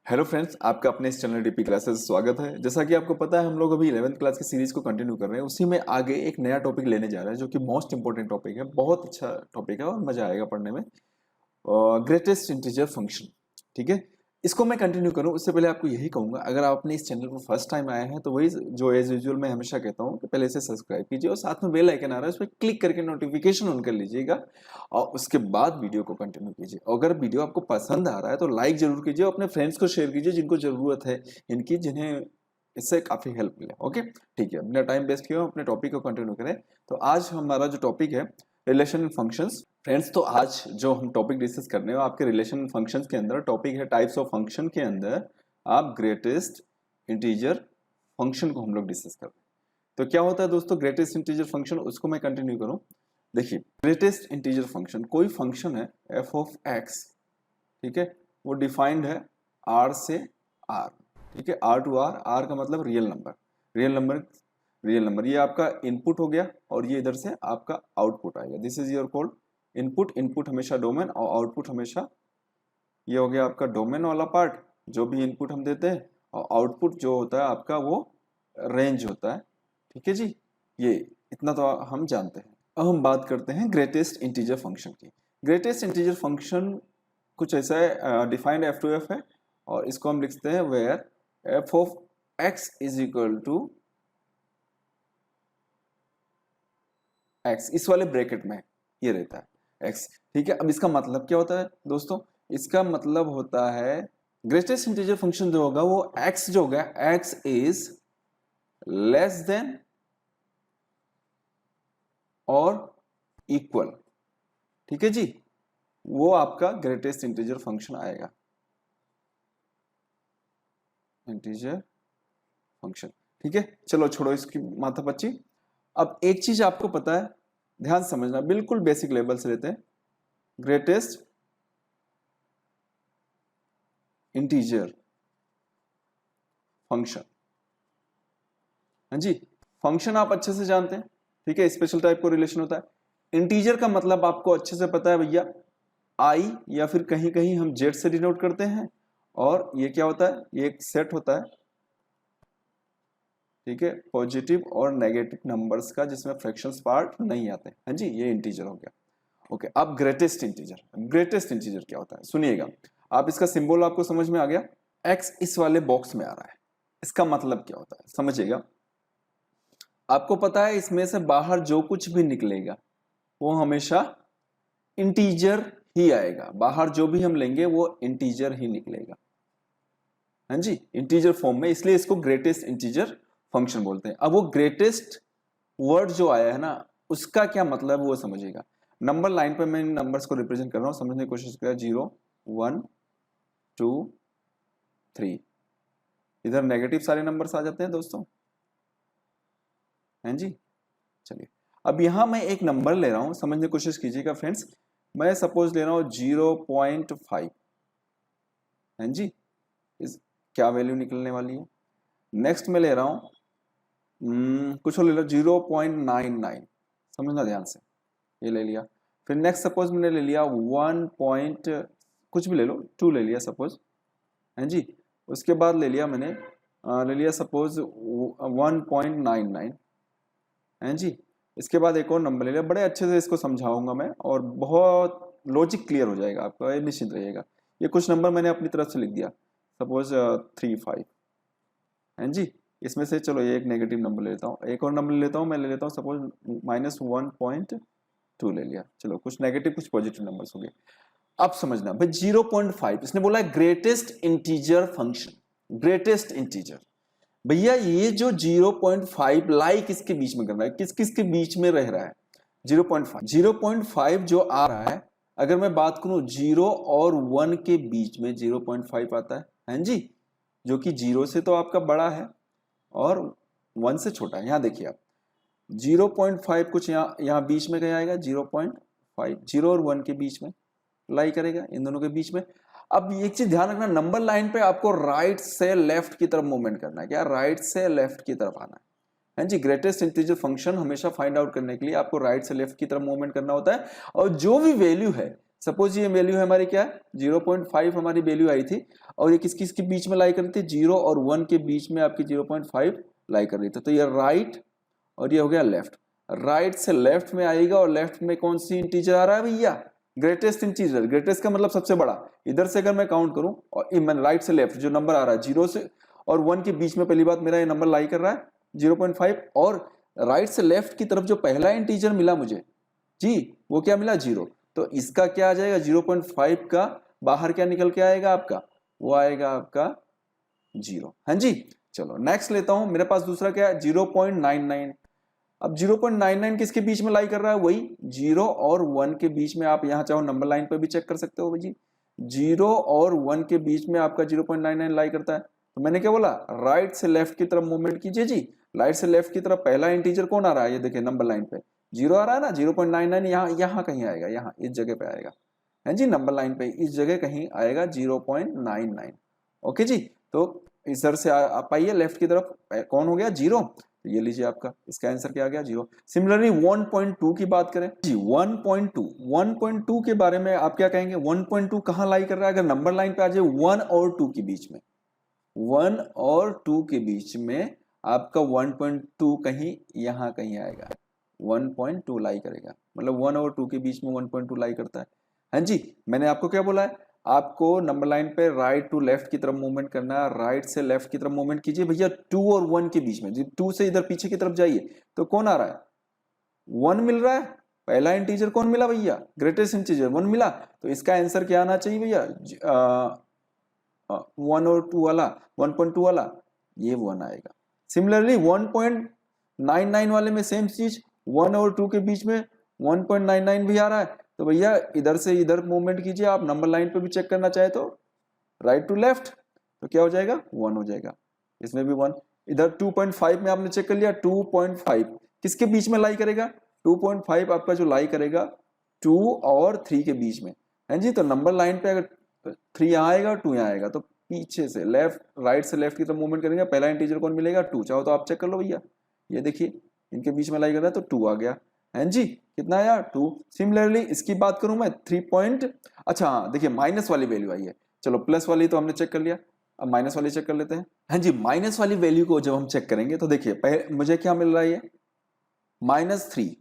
Hello friends, आपका अपने इस चैनल डीपी क्लासेस स्वागत है। जैसा कि आपको पता है, हम लोग अभी 11th क्लास की सीरीज को कंटिन्यू कर रहे हैं। उसी में आगे एक नया टॉपिक लेने जा रहे हैं जो कि मोस्ट इंपॉर्टेंट टॉपिक है। बहुत अच्छा टॉपिक है और मजा आएगा पढ़ने में। ग्रेटेस्ट इंटीजर फंक्शन, ठीक है। इसको मैं कंटिन्यू करूं उससे पहले आपको यही कहूंगा, अगर आप अपने इस चैनल पर फर्स्ट टाइम आए हैं तो वही जो एज यूजुअल मैं हमेशा कहता हूं कि पहले इसे सब्सक्राइब कीजिए और साथ में बेल आइकन आ रहा है उस पर क्लिक करके नोटिफिकेशन ऑन कर लीजिएगा और उसके बाद वीडियो को कंटिन्यू कीजिए। और अगर वीडियो आपको पसंद आ रहा है तो लाइक जरूर कीजिए और अपने फ्रेंड्स को शेयर कीजिए जिनको जरूरत है इनकी, जिन्हें इससे काफी हेल्प मिले। ओके, ठीक है, अपना टाइम वेस्ट किया, अपने टॉपिक को कंटिन्यू करें। तो आज हमारा जो टॉपिक है रिलेशन फंक्शंस। फ्रेंड्स, तो आज जो हम टॉपिक डिस्कस कर रहे हो आपके रिलेशन फंक्शंस के अंदर टॉपिक है टाइप्स ऑफ फंक्शन के अंदर आप ग्रेटेस्ट इंटीजर फंक्शन को हम लोग डिस्कस कर रहे हैं। तो क्या होता है दोस्तों ग्रेटेस्ट इंटीजर फंक्शन, उसको मैं कंटिन्यू करूं। देखिए, ग्रेटेस्ट इंटीजर फंक्शन कोई फंक्शन है एफ ऑफ एक्स, ठीक है, वो डिफाइंड है आर से आर, ठीक है, आर टू आर। आर का मतलब real number, real number, real number. ये आपका इनपुट हो गया और ये इधर से आपका आउटपुट आएगा। This is your code input. Input हमेशा डोमेन और आउटपुट हमेशा, ये हो गया आपका डोमेन वाला पार्ट, जो भी इनपुट हम देते हैं, और आउटपुट जो होता है आपका वो रेंज होता है, ठीक है जी। ये इतना तो हम जानते हैं। अब हम बात करते हैं ग्रेटेस्ट इंटीजर फंक्शन की। ग्रेटेस्ट इंटीजर फंक्शन कुछ ऐसा है, डिफाइंड एफ टू एफ है और इसको हम लिखते हैं where f of x is equal to x, इस वाले ब्रैकेट में ये रहता है एक्स, ठीक है। अब इसका मतलब क्या होता है दोस्तों, इसका मतलब होता है ग्रेटेस्ट इंटीजर फंक्शन जो होगा वो एक्स जो होगा, एक्स इज लेस देन और इक्वल, ठीक है जी, वो आपका ग्रेटेस्ट इंटीजर फंक्शन आएगा, इंटीजर फंक्शन, ठीक है। चलो छोड़ो इसकी माथापच्ची। अब एक चीज आपको पता है, ध्यान समझना, बिल्कुल बेसिक लेवल से लेते हैं। ग्रेटेस्ट इंटीजर फंक्शन, हाँ जी, फंक्शन आप अच्छे से जानते हैं, ठीक है, स्पेशल टाइप को रिलेशन होता है। इंटीजर का मतलब आपको अच्छे से पता है भैया, आई या फिर कहीं कहीं हम जेड से डिनोट करते हैं, और ये क्या होता है, ये एक सेट होता है, ठीक है, पॉजिटिव और नेगेटिव नंबर्स का जिसमें फ्रैक्शंस पार्ट नहीं आते, हाँ जी, ये इंटीजर हो गया। ओके, अब ग्रेटेस्ट इंटीजर, ग्रेटेस्ट इंटीजर क्या होता है सुनिएगा आप, इसका सिंबल आपको समझ में आ गया। एक्स इस वाले बॉक्स में आ रहा है, इसका मतलब क्या होता है समझिएगा। आपको पता है इसमें से बाहर जो कुछ भी निकलेगा वो हमेशा इंटीजर ही आएगा, बाहर जो भी हम लेंगे वो इंटीजर ही निकलेगा, हाँ जी, इंटीजर फॉर्म में, इसलिए इसको ग्रेटेस्ट इंटीजर फंक्शन बोलते हैं। अब वो ग्रेटेस्ट वर्ड जो आया है ना, उसका क्या मतलब वो समझिएगा। नंबर लाइन पे मैं नंबर्स को रिप्रेजेंट कर रहा हूं, समझने की कोशिश करें। 0 1 2 3, इधर नेगेटिव सारे नंबर्स आ जाते हैं दोस्तों, हैं जी। चलिए, अब यहां मैं एक नंबर ले रहा हूं, समझने की कोशिश कीजिएगा फ्रेंड्स। मैं सपोज ले रहा हूं 0.5, हैं जी, इस क्या वैल्यू निकलने वाली है। नेक्स्ट में ले रहा हूं कुछ और ले लो 0.99, समझना ध्यान से, ये ले लिया। फिर नेक्स्ट सपोज मैंने ले लिया 1 पॉइंट कुछ भी ले लो, 2 ले लिया सपोज, है जी। उसके बाद ले लिया मैंने ले लिया सपोज 1.99, है जी। इसके बाद एक और नंबर ले लिया, बड़े अच्छे से इसको समझाऊंगा मैं और बहुत लॉजिक क्लियर हो जाएगा आपका, निश्चिंत रहिएगा। ये कुछ नंबर मैंने अपनी तरफ से लिख दिया, सपोज 3 5, है जी। इसमें से चलो ये एक नेगेटिव नंबर ले लेता हूँ, एक और नंबर ले लेता हूँ, मैं ले लेता हूँ सपोज -1.2 ले लिया। चलो कुछ नेगेटिव कुछ पॉजिटिव नंबर्स हो गए। अब समझना भाई, 0.5 इसने बोला है greatest integer function, greatest integer. भैया ये जो 0.5 लाई किसके बीच में कर रहा है, किस किस के बीच में रह रहा है 0.5 जो आ रहा है, अगर मैं बात करूं 0 और 1 के बीच में 0.5 आता है जी, जो कि 0 से तो आपका बड़ा है और 1 से छोटा है। यहां देखिए आप 0.5 कुछ यहाँ बीच में कहीं आएगा, 0.5 0 और 1 के बीच में लाई करेगा, इन दोनों के बीच में। अब एक चीज ध्यान रखना, नंबर लाइन पे आपको राइट से लेफ्ट की तरफ मूवमेंट करना है, क्या राइट से लेफ्ट की तरफ आना है जी। ग्रेटेस्ट इंटीजर फंक्शन हमेशा फाइंड आउट करने के लिए आपको राइट से लेफ्ट की तरफ मूवमेंट करना होता है, और जो भी वैल्यू है सपोज ये वैल्यू है हमारी क्या है 0.5 हमारी वैल्यू आई थी और ये किसके बीच में लाई कर रही थी 0 और 1 के बीच में आपकी 0.5 लाई कर रही थी। तो ये राइट और ये हो गया लेफ्ट, राइट से लेफ्ट में आएगा और लेफ्ट में कौन सी इंटीजर आ रहा है भैया ग्रेटेस्ट इंटीजर। ग्रेटेस्ट का मतलब सबसे बड़ा, इधर से अगर मैं काउंट करूं और राइट से लेफ्ट जो नंबर आ रहा है 0 से और 1 के बीच में पहली बात मेरा ये नंबर लाई कर रहा है 0.5 और राइट से लेफ्ट की तरफ जो पहला इंटीजर मिला मुझे जी वो क्या मिला 0। तो इसका क्या आ जाएगा 0.5 का बाहर क्या निकल के आएगा आपका, वो आएगा आपका 0। हाँ जी चलो नेक्स्ट लेता हूं, मेरे पास दूसरा क्या है 0.99। अब 0.99 किसके बीच में लाई कर रहा है, वही 0 और 1 के बीच में। आप यहां चाहो नंबर लाइन पे भी चेक कर सकते हो जी, 0 और 1 के बीच में आपका 0.99 लाई करता है। तो मैंने क्या बोला राइट से लेफ्ट की तरफ मूवमेंट कीजिए जी, राइट से लेफ्ट की तरफ पहला इंटीजर कौन आ रहा है, ये देखिए नंबर लाइन पे 0 आ रहा है ना, 0.99 यहाँ कहीं आएगा, यहाँ इस जगह पे आएगा है जी, नंबर लाइन पे इस जगह कहीं आएगा 0.99। ओके जी, तो इधर से आप आइए लेफ्ट की तरफ, कौन हो गया 0, तो ये लीजिए आपका इसका आंसर क्या आ गया 0। सिमिलरली 1.2 की बात करें जी, 1.2 के बारे में आप क्या कहेंगे, 1.2 कहां लाई कर रहा है, अगर नंबर लाइन पे आ जाए 1 और 2 के बीच में, 1 और 2 के बीच में आपका 1.2 कहीं यहां कहीं आएगा, 1.2 लाई करेगा, मतलब 1 और 2 के बीच में 1.2 लाई करता है। हाँ जी, मैंने आपको क्या बोला है, आपको नंबर लाइन पे राइट टू लेफ्ट की तरफ मूवमेंट करना है, राइट से लेफ्ट की तरफ मूवमेंट कीजिए भैया 2 और 1 के बीच में, जी 2 से इधर पीछे की तरफ जाइए तो कौन आ रहा है 1 मिल रहा है, पहला इंटीजर कौन मिला भैया ग्रेटेस्ट इंटीजर 1 मिला। तो इसका आंसर क्या आना चाहिए भैया 1 और 2 वाला 1.2 वाला ये 1 आएगा। सिमिलरली 1.99 वाले में सेम चीज, 1 और 2 के बीच में 1.99 भी आ रहा है, तो भैया इधर से इधर मूवमेंट कीजिए, आप नंबर लाइन पे भी चेक करना चाहे तो राइट टू लेफ्ट, तो क्या हो जाएगा 1 हो जाएगा, इसमें भी 1। इधर 2.5 में आपने चेक कर लिया, 2.5 किसके बीच में लाई करेगा, 2.5 आपका जो लाई करेगा 2 और 3 के बीच में है जी। तो नंबर लाइन पे अगर 3 यहाँ आएगा 2 यहाँ आएगा, तो पीछे से लेफ्ट राइट से लेफ्ट की तरफ मूवमेंट करेंगे, पहला इंटीजर कौन मिलेगा 2, चाहो तो आप चेक कर लो भैया, ये देखिए इनके बीच में लाई कर रहा है तो 2 आ गया है जी, कितना आया 2। सिमिलरली इसकी बात करूं मैं 3 अच्छा हाँ देखिए माइनस वाली वैल्यू आई है, चलो प्लस वाली तो हमने चेक कर लिया, अब माइनस वाली चेक कर लेते हैं। हाँ जी, माइनस वाली वैल्यू को जब हम चेक करेंगे तो देखिए पहले मुझे क्या मिल रहा है, ये -3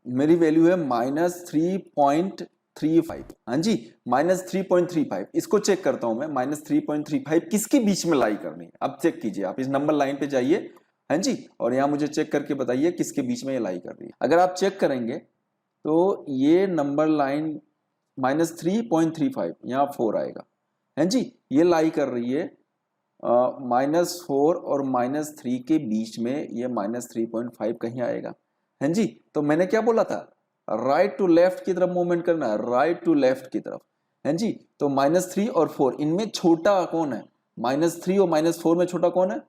मेरी वैल्यू है -3.35। हाँ जी -3.35, इसको चेक करता हूं मैं, -3.35 किसके बीच में लाई करनी है, अब चेक कीजिए आप इस नंबर लाइन पे जाइए हाँ जी, और यहाँ मुझे चेक करके बताइए किसके बीच में ये लाई कर रही है। अगर आप चेक करेंगे तो ये नंबर लाइन -3.35 यहाँ 4 आएगा है जी, ये लाई कर रही है -4 और -3 के बीच में, ये -3.5 कहीं आएगा है जी। तो मैंने क्या बोला था राइट टू लेफ्ट की तरफ मूवमेंट करना है, राइट टू लेफ्ट की तरफ है जी। तो -3 और 4 इनमें छोटा कौन है, -3 और -4 में छोटा कौन है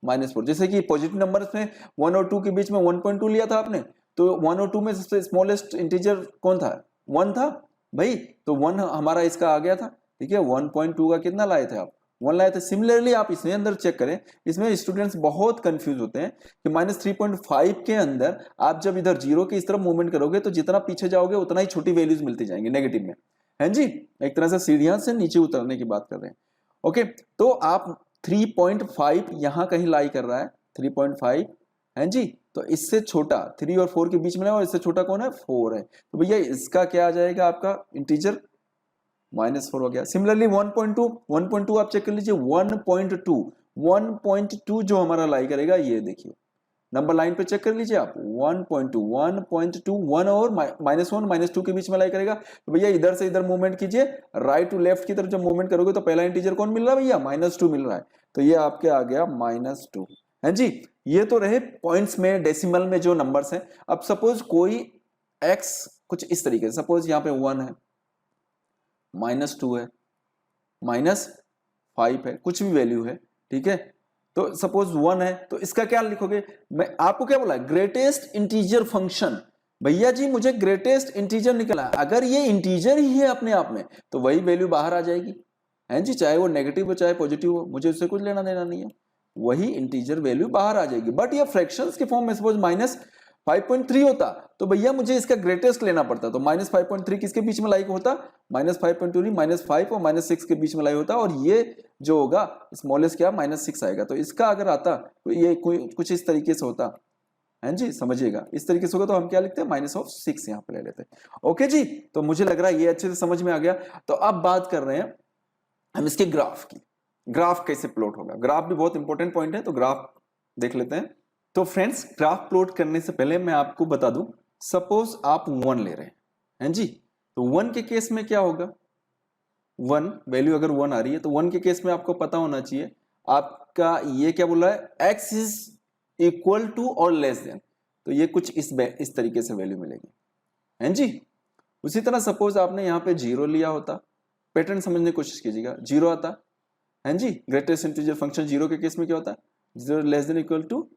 -4। जैसे कि पॉजिटिव नंबर्स में 1 और 2 के बीच में 1.2 लिया था आपने, तो 1 और 2 में सबसे स्मॉलेस्ट इंटीजर कौन था 1 था भाई, तो 1 हमारा इसका आ गया था, ठीक है 1.2 का कितना लाए थे आप 1 लाए थे। सिमिलरली आप इसमें अंदर चेक करें, इसमें स्टूडेंट्स बहुत कंफ्यूज होते हैं कि -3.5 के अंदर आप जब इधर 0 के इस तरफ मूवमेंट करोगे तो जितना पीछे जाओगे उतना ही छोटी वैल्यूज मिलती जाएंगी नेगेटिव में है जी, एक तरह से सीढ़ियां से नीचे उतरने की बात कर रहे हैं। ओके, तो आप 3.5 यहां कहीं लाई कर रहा है 3.5 है जी, तो इससे छोटा 3 और 4 के बीच में, और इससे छोटा कौन है 4 है, तो भैया इसका क्या आ जाएगा आपका इंटीजर -4 हो गया। सिमिलरली 1.2 आप चेक कर लीजिए, 1.2 जो हमारा लाई करेगा, ये देखिए नंबर लाइन पे चेक कर लीजिए आप 1.2 1 और -1 -2 के बीच में लाई करेगा, तो भैया इधर से इधर मूवमेंट कीजिए, राइट टू लेफ्ट की तरफ जब मूवमेंट करोगे तो पहला इंटीजर कौन मिल रहा है भैया -2 मिल रहा है, तो ये आपके आ गया -2 है जी। ये तो रहे पॉइंट्स में डेसिमल में जो नंबर्स हैं। अब सपोज कोई x कुछ इस तरीके से, सपोज यहाँ पे 1 है -2 है -5 है, कुछ भी वैल्यू है, ठीक है, तो सपोज 1 है तो इसका क्या लिखोगे, मैं आपको क्या बोला ग्रेटेस्ट इंटीजर फंक्शन, भैया जी मुझे ग्रेटेस्ट इंटीजर निकला, अगर ये इंटीजर ही है अपने आप में तो वही वैल्यू बाहर आ जाएगी है जी, चाहे वो नेगेटिव हो चाहे पॉजिटिव हो, मुझे उससे कुछ लेना देना नहीं है, वही इंटीजर वैल्यू बाहर आ जाएगी। बट ये फ्रैक्शंस के फॉर्म में सपोज 5.3 होता तो भैया मुझे इसका ग्रेटेस्ट लेना पड़ता, तो -5.3 किसके बीच में लाई होता, -5.2 नहीं, -5 और -6 के बीच में लाई होता, और ये जो होगा स्मॉलेस्ट क्या, -6 आएगा। तो इसका अगर आता तो ये कुछ इस तरीके से होता है जी, समझिएगा इस तरीके से होगा, तो हम क्या लिखते हैं -6 यहाँ पे ले लेते हैं। ओके जी, तो मुझे लग रहा है ये अच्छे से समझ में आ गया। तो अब बात कर रहे हैं हम इसके ग्राफ की, ग्राफ कैसे प्लॉट होगा। ग्राफ भी बहुत इंपॉर्टेंट पॉइंट है, तो ग्राफ देख लेते हैं। तो फ्रेंड्स, ग्राफ प्लॉट करने से पहले मैं आपको बता दूं, सपोज आप 1 ले रहे हैं जी, तो 1 के केस में क्या होगा, 1 वैल्यू अगर 1 आ रही है तो 1 के केस में आपको पता होना चाहिए आपका ये क्या बोल रहा है, x इज इक्वल टू और लेस देन, तो ये कुछ इस तरीके से वैल्यू मिलेगी है जी। उसी तरह सपोज आपने यहाँ पे 0 लिया होता, पैटर्न समझने की कोशिश कीजिएगा, 0 आता है जी, ग्रेटेस्ट इंटीजर फंक्शन 0 के केस में क्या होता है, 0 लेस देन इक्वल टू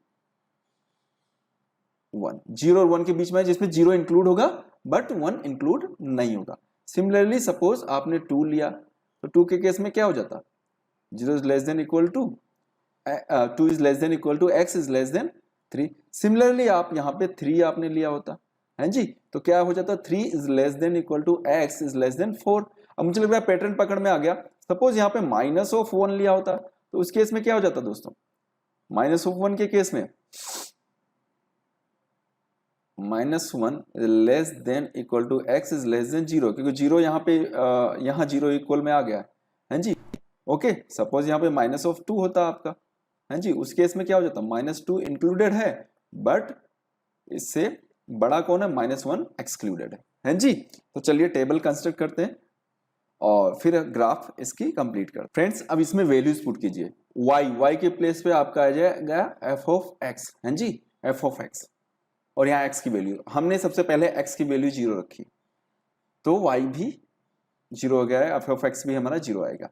1, 0 और 1 के बीच में जिसमें 0 इंक्लूड होगा बट 1 इंक्लूड नहीं होगा। सिमिलरली सपोज आपने 2 लिया, तो 2 के केस में क्या हो जाता, 0 is less than equal to 2 is less than equal to x is less than 3। Similarly आप यहाँ पे 3 आपने लिया होता है जी, तो क्या हो जाता, 3 is less than equal to x is less than 4। अब मुझे लग रहा है पैटर्न पकड़ में आ गया। सपोज यहाँ पे -1 लिया होता, तो उस केस में क्या हो जाता दोस्तों, -1 के केस में -1 less than equal to x is less than 0, क्योंकि 0 यहाँ पे यहाँ 0 इक्वल में आ गया है जी। ओके, सपोज यहाँ पे -2 होता आपका है जी, उस केस में क्या हो जाता, -2 इंक्लूडेड है बट इससे बड़ा कौन है, -1 एक्सक्लूडेड है जी। तो चलिए टेबल कंस्ट्रक्ट करते हैं और फिर ग्राफ इसकी कंप्लीट कर। फ्रेंड्स, अब इसमें वैल्यूज पुट कीजिए, y के प्लेस पे आपका आ जाएगा f ऑफ x है जी, f ऑफ x, और यहाँ x की वैल्यू हमने सबसे पहले x की वैल्यू 0 रखी, तो y भी 0 हो गया है, f ऑफ x भी हमारा 0 आएगा।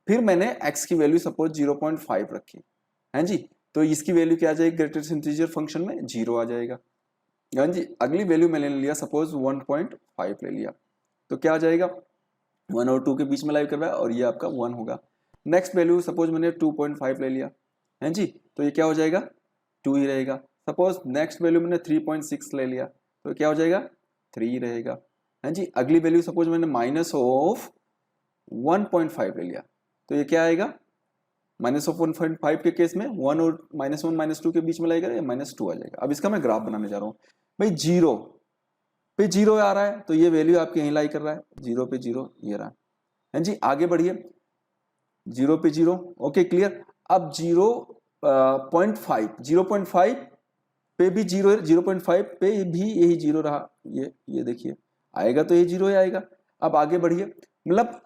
फिर मैंने x की वैल्यू सपोज 0.5 रखी है जी, तो इसकी वैल्यू क्या आ जाएगी, ग्रेटेस्ट इंटीजर फंक्शन में 0 आ जाएगा है जी। अगली वैल्यू मैंने ले लिया सपोज 1.5 ले लिया, तो क्या आ जाएगा, 1 और 2 के बीच में लाइव कर रहा है और ये आपका 1 होगा। नेक्स्ट वैल्यू सपोज मैंने 2.5 ले लिया है जी, तो ये क्या हो जाएगा, 2 ही रहेगा। सपोज नेक्स्ट वैल्यू मैंने 3.6 ले लिया, तो क्या हो जाएगा, 3 रहेगा है जी। अगली वैल्यू सपोज मैंने -1.5 ले लिया, तो ये क्या आएगा, -1.5 के केस में 1 और -1 -2 के बीच में लाएगा, ये -2 आ जाएगा। अब इसका मैं ग्राफ बनाने जा रहा हूँ भाई, 0 पे 0 आ रहा है तो ये वैल्यू आपके यहीं लाई कर रहा है, 0 पे 0 ये रहा है जी। आगे बढ़िए, 0 पे 0, ओके क्लियर। अब 0.5 पे भी 0, 0.5 पे भी यही 0 रहा, ये देखिए आएगा तो ये 0 ही आएगा। अब आगे बढ़िए, मतलब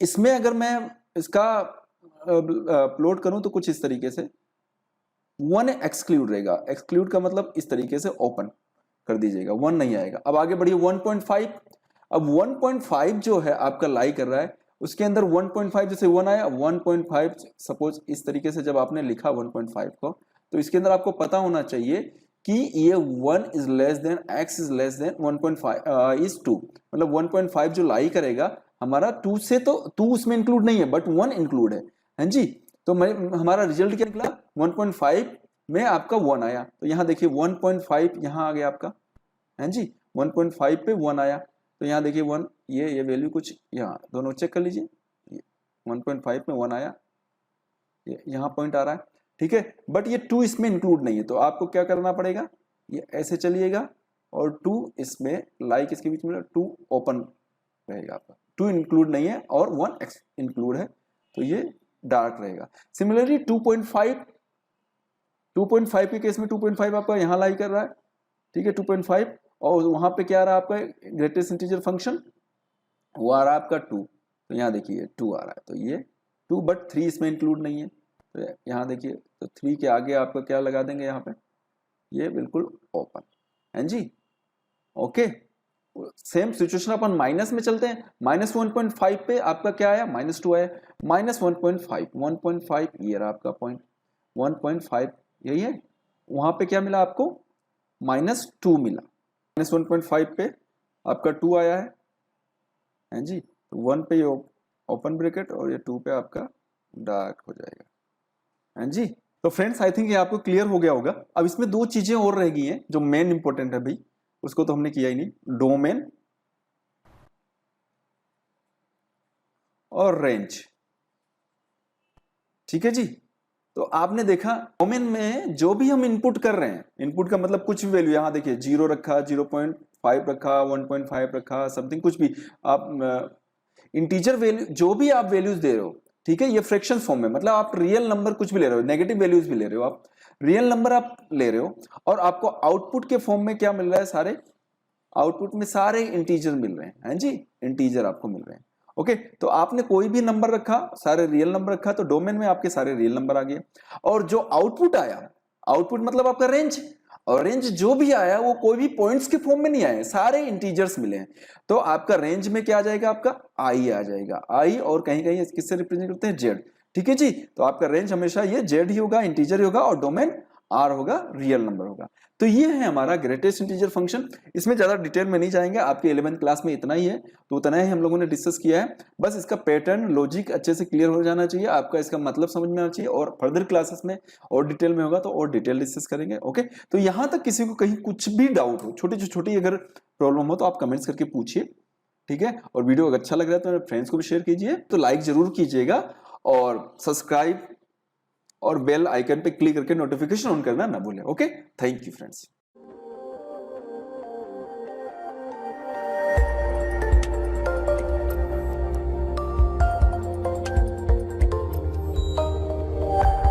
इसमें अगर मैं इसका प्लॉट करूं तो कुछ इस तरीके से 1 एक्सक्लूड रहेगा, एक्सक्लूड का मतलब इस तरीके से ओपन कर दीजिएगा, 1 नहीं आएगा। अब आगे बढ़िए 1.5, अब 1.5 जो है आपका लाई कर रहा है, उसके अंदर 1.5 जैसे 1 आया, 1.5 सपोज इस तरीके से जब आपने लिखा 1.5 को, तो इसके अंदर आपको पता होना चाहिए कि ये 1 is less then x is less then 1.5 is 2, मतलब 1.5 जो लाई करेगा हमारा 2 से, तो 2 उसमें इंक्लूड नहीं है बट 1 इंक्लूड है जी। तो हमारा रिजल्ट क्या निकला, 1.5 में आपका 1 आया, तो यहाँ देखिए 1.5 यहाँ आ गया आपका है जी, 1.5 पे 1 आया, तो यहाँ देखिए 1, ये वैल्यू कुछ यहाँ दोनों चेक कर लीजिए, 1.5 में 1 आया, ये यहाँ पॉइंट आ रहा है, ठीक है, बट ये 2 इसमें इंक्लूड नहीं है, तो आपको क्या करना पड़ेगा, ये ऐसे चलिएगा और 2 इसमें लाइक इसके बीच में 2 ओपन रहेगा आपका, 2 इंक्लूड नहीं है और 1 इंक्लूड है, तो ये डार्क रहेगा। सिमिलरली 2.5 के केस में 2.5 आपका यहाँ लाई कर रहा है, ठीक है 2.5, और वहां पे क्या आ रहा है आपका ग्रेटेस्ट इंटीजर फंक्शन, वो आ रहा है आपका 2, तो यहाँ देखिए 2 आ रहा है, तो ये 2 बट 3 इसमें इंक्लूड नहीं है, तो यहाँ देखिए, तो 3 के आगे आपका क्या लगा देंगे यहाँ पे, ये बिल्कुल ओपन है जी। ओके, सेम सिचुएशन अपन माइनस में चलते हैं, -1.5 पे आपका क्या आया, -2 आया, -1.5 ये रहा आपका पॉइंट, 1.5 यही है, वहां पे क्या मिला आपको, -2 मिला, -1.5 पे आपका 2 आया है जी, तो 1 पे ये ओपन ब्रैकेट और ये 2 पे आपका डार्क हो जाएगा है जी। तो फ्रेंड्स आई थिंक ये आपको क्लियर हो गया होगा। अब इसमें दो चीजें और रह गई हैं जो मेन इंपॉर्टेंट है भाई, उसको तो हमने किया ही नहीं, डोमेन और रेंज। ठीक है जी। तो आपने देखा डोमेन में जो भी हम इनपुट कर रहे हैं, इनपुट का मतलब कुछ भी वैल्यू, यहां देखिए 0 रखा, 0.5 रखा, 1.5 रखा, समथिंग कुछ भी आप इंटीजर वैल्यू जो भी आप वैल्यूज दे रहे हो, ठीक है, ये फ्रैक्शन फॉर्म में, मतलब आप रियल नंबर कुछ भी ले रहे हो, नेगेटिव वैल्यूज भी ले रहे हो, आप रियल नंबर आप ले रहे हो, और आपको आउटपुट के फॉर्म में क्या मिल रहा है, सारे आउटपुट में सारे इंटीजर मिल रहे हैं जी, इंटीजर आपको मिल रहे हैं। ओके, तो आपने कोई भी नंबर रखा, सारे रियल नंबर रखा, तो डोमेन में आपके सारे रियल नंबर आ गए, और जो आउटपुट आया, आउटपुट मतलब आपका रेंज, और रेंज जो भी आया वो कोई भी पॉइंट्स के फॉर्म में नहीं आए, सारे इंटीजर्स मिले हैं, तो आपका रेंज में क्या आ जाएगा, आपका आई आ जाएगा, आई, और कहीं कहीं किससे रिप्रेजेंट करते हैं, जेड। ठीक है जी, तो आपका रेंज हमेशा ये जेड ही होगा, इंटीजर ही होगा, और डोमेन आर होगा, रियल नंबर होगा। तो ये है हमारा ग्रेटेस्ट इंटीजर फंक्शन। इसमें ज्यादा डिटेल में नहीं जाएंगे, आपके 11th क्लास में इतना ही है, तो उतना ही हम लोगों ने डिस्कस किया है। बस इसका पैटर्न लॉजिक अच्छे से क्लियर हो जाना चाहिए, आपका इसका मतलब समझ में आना चाहिए, और फर्दर क्लासेस में और डिटेल में होगा तो और डिटेल डिस्कस करेंगे। ओके, तो यहां तक किसी को कहीं कुछ भी डाउट हो, छोटी छोटी अगर प्रॉब्लम हो तो आप कमेंट्स करके पूछिए। ठीक है, और वीडियो अगर अच्छा लग रहा है तो मेरे फ्रेंड्स को भी शेयर कीजिए, तो लाइक जरूर कीजिएगा, और सब्सक्राइब और बेल आइकन पे क्लिक करके नोटिफिकेशन ऑन करना ना भूलें। Okay, thank you friends.